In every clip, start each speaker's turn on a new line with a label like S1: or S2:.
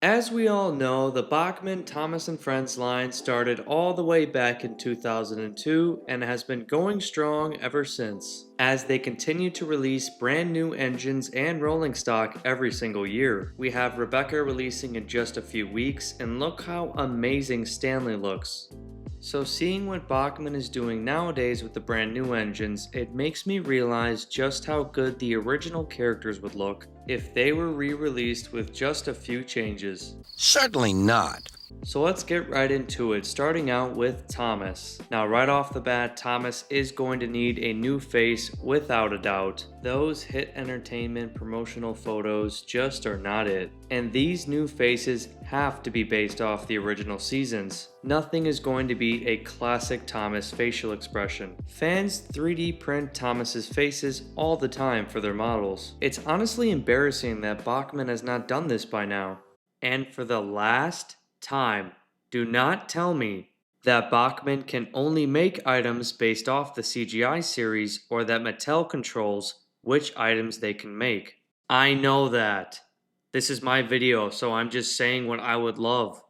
S1: As we all know, the Bachmann, Thomas and Friends line started all the way back in 2002 and has been going strong ever since, as they continue to release brand new engines and rolling stock every single year. We have Rebecca releasing in just a few weeks, and look how amazing Stanley looks. So seeing what Bachmann is doing nowadays with the brand new engines, it makes me realize just how good the original characters would look if they were re-released with just a few changes.
S2: Certainly not.
S1: So let's get right into it, starting out with Thomas. Now right off the bat, Thomas is going to need a new face without a doubt. Those hit entertainment promotional photos just are not it. And these new faces have to be based off the original seasons. Nothing is going to be a classic Thomas facial expression. Fans 3D print Thomas's faces all the time for their models. It's honestly embarrassing that Bachmann has not done this by now. And for the last time, do not tell me that Bachmann can only make items based off the CGI series or that Mattel controls which items they can make. I know that. This is my video, so I'm just saying what I would love.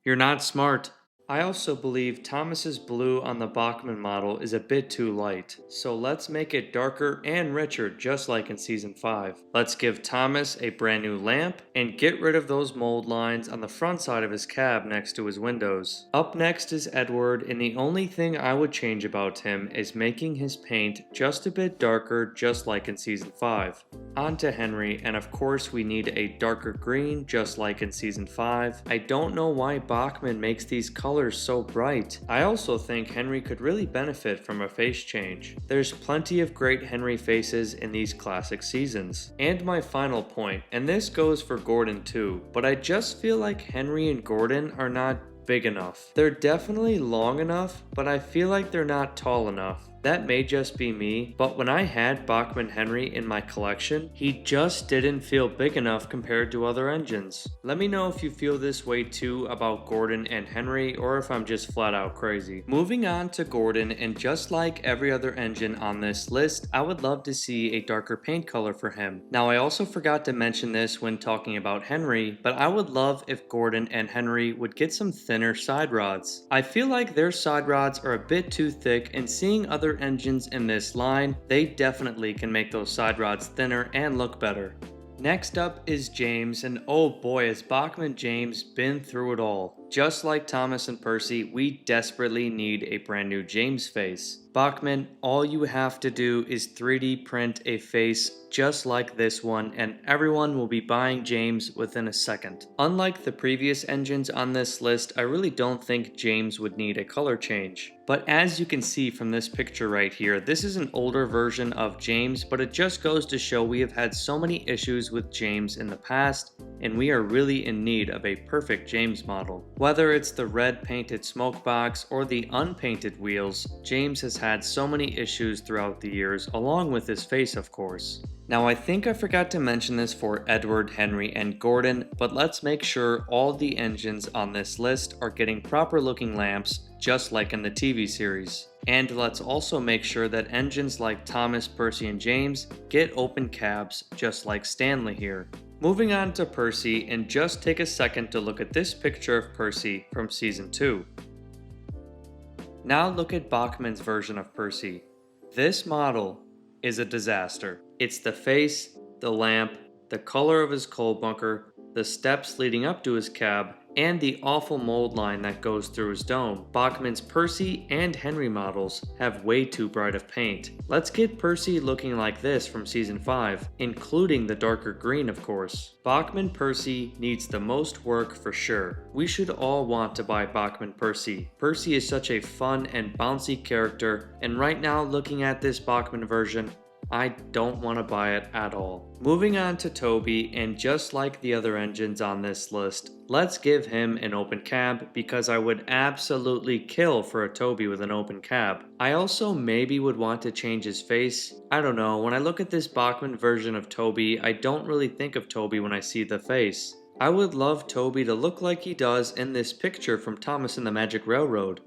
S1: You're not smart. I also believe Thomas's blue on the Bachmann model is a bit too light, so let's make it darker and richer just like in Season 5. Let's give Thomas a brand new lamp and get rid of those mold lines on the front side of his cab next to his windows. Up next is Edward, and the only thing I would change about him is making his paint just a bit darker just like in Season 5. On to Henry, and of course we need a darker green just like in Season 5. I don't know why Bachmann makes these colors so bright. I also think Henry could really benefit from a face change. There's plenty of great Henry faces in these classic seasons. And my final point, and this goes for Gordon too, but I just feel like Henry and Gordon are not big enough. They're definitely long enough, but I feel like they're not tall enough. That may just be me, but when I had Bachmann Henry in my collection, he just didn't feel big enough compared to other engines. Let me know if you feel this way too about Gordon and Henry, or if I'm just flat out crazy. Moving on to Gordon, and just like every other engine on this list, I would love to see a darker paint color for him. Now I also forgot to mention this when talking about Henry, but I would love if Gordon and Henry would get some thinner side rods. I feel like their side rods are a bit too thick, and seeing other engines in this line, they definitely can make those side rods thinner and look better. Next up is James, and oh boy has Bachmann James been through it all. Just like Thomas and Percy, we desperately need a brand new James face. Bachmann, all you have to do is 3D print a face just like this one, and everyone will be buying James within a second. Unlike the previous engines on this list, I really don't think James would need a color change. But as you can see from this picture right here, this is an older version of James, but it just goes to show we have had so many issues with James in the past, and we are really in need of a perfect James model. Whether it's the red painted smoke box or the unpainted wheels, James has had so many issues throughout the years, along with his face of course. Now I think I forgot to mention this for Edward, Henry, and Gordon, but let's make sure all the engines on this list are getting proper looking lamps, just like in the TV series. And let's also make sure that engines like Thomas, Percy, and James get open cabs, just like Stanley here. Moving on to Percy, and just take a second to look at this picture of Percy from Season 2. Now look at Bachmann's version of Percy. This model is a disaster. It's the face, the lamp, the color of his coal bunker, the steps leading up to his cab, and the awful mold line that goes through his dome. Bachmann's Percy and Henry models have way too bright of paint. Let's get Percy looking like this from Season 5, including the darker green of course. Bachmann Percy needs the most work for sure. We should all want to buy Bachmann Percy. Percy is such a fun and bouncy character, and right now looking at this Bachmann version, I don't want to buy it at all. Moving on to Toby, and just like the other engines on this list, let's give him an open cab because I would absolutely kill for a Toby with an open cab. I also maybe would want to change his face. I don't know, when I look at this Bachmann version of Toby, I don't really think of Toby when I see the face. I would love Toby to look like he does in this picture from Thomas and the Magic Railroad.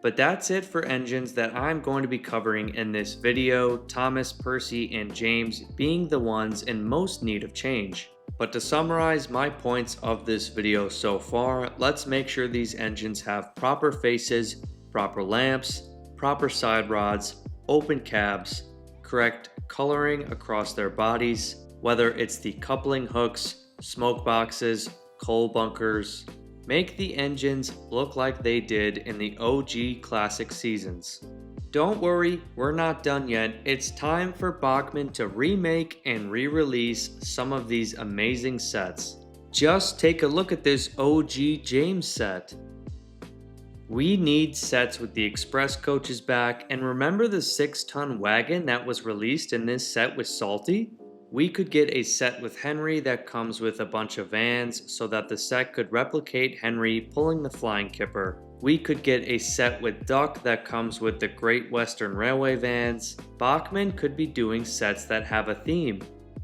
S1: But that's it for engines that I'm going to be covering in this video, Thomas, Percy, and James being the ones in most need of change. But to summarize my points of this video so far, let's make sure these engines have proper faces, proper lamps, proper side rods, open cabs, correct coloring across their bodies, whether it's the coupling hooks, smoke boxes, coal bunkers. Make the engines look like they did in the OG classic seasons. Don't worry, we're not done yet. It's time for Bachmann to remake and re-release some of these amazing sets. Just take a look at this OG James set. We need sets with the express coaches back, and remember the 6-ton wagon that was released in this set with Salty? We could get a set with Henry that comes with a bunch of vans so that the set could replicate Henry pulling the flying kipper. We could get a set with Duck that comes with the Great Western Railway vans. Bachmann could be doing sets that have a theme.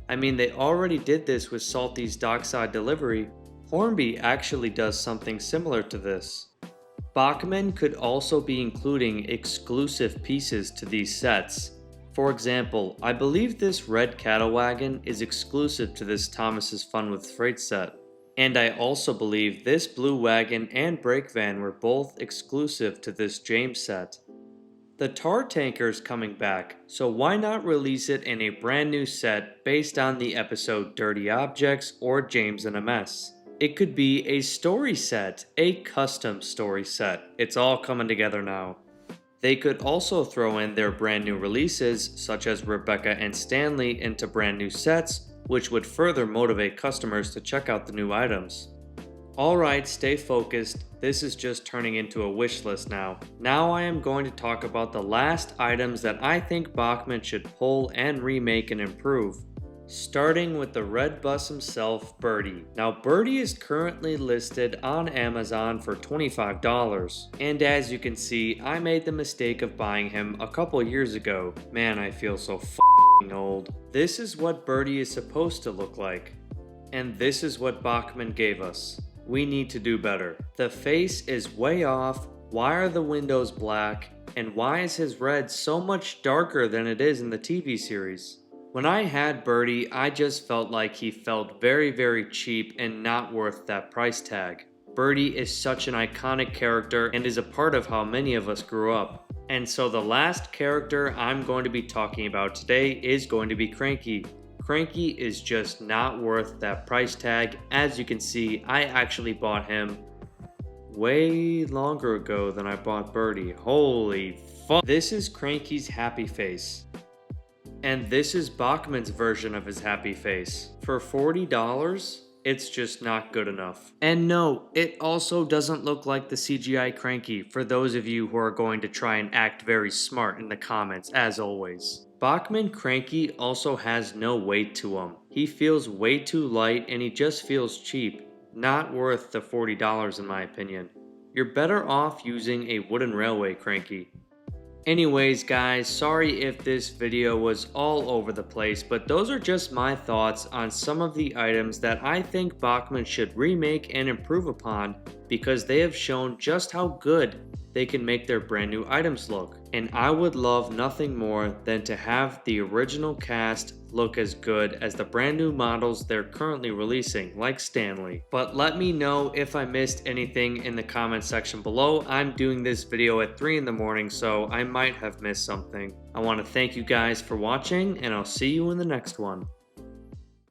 S1: I mean, they already did this with Salty's Dockside Delivery. Hornby actually does something similar to this. Bachmann could also be including exclusive pieces to these sets. For example, I believe this red cattle wagon is exclusive to this Thomas's Fun with Freight set. And I also believe this blue wagon and brake van were both exclusive to this James set. The tar tanker is coming back, so why not release it in a brand new set based on the episode Dirty Objects or James in a Mess? It could be a story set, a custom story set. It's all coming together now. They could also throw in their brand new releases, such as Rebecca and Stanley, into brand new sets, which would further motivate customers to check out the new items. Alright, stay focused. This is just turning into a wish list now. Now I am going to talk about the last items that I think Bachmann should pull and remake and improve. Starting with the red bus himself, Birdie. Now Birdie is currently listed on Amazon for $25, and as you can see, I made the mistake of buying him a couple years ago. Man, I feel so f***ing old. This is what Birdie is supposed to look like, and this is what Bachmann gave us. We need to do better. The face is way off. Why are the windows black? And why is his red so much darker than it is in the TV series? When I had Birdie, I just felt like he felt very cheap and not worth that price tag. Birdie is such an iconic character and is a part of how many of us grew up. And so the last character I'm going to be talking about today is going to be Cranky. Cranky is just not worth that price tag. As you can see, I actually bought him way longer ago than I bought Birdie. Holy fuck. This is Cranky's happy face. And this is Bachmann's version of his happy face. For $40, it's just not good enough. And no, it also doesn't look like the CGI Cranky, for those of you who are going to try and act very smart in the comments, as always. Bachmann Cranky also has no weight to him. He feels way too light and he just feels cheap. Not worth the $40 in my opinion. You're better off using a wooden railway Cranky. Anyways guys, sorry if this video was all over the place, but those are just my thoughts on some of the items that I think Bachmann should remake and improve upon because they have shown just how good they can make their brand new items look. And I would love nothing more than to have the original cast look as good as the brand new models they're currently releasing, like Stanley. But let me know if I missed anything in the comment section below. I'm doing this video at 3 in the morning, so I might have missed something. I want to thank you guys for watching, and I'll see you in the next one.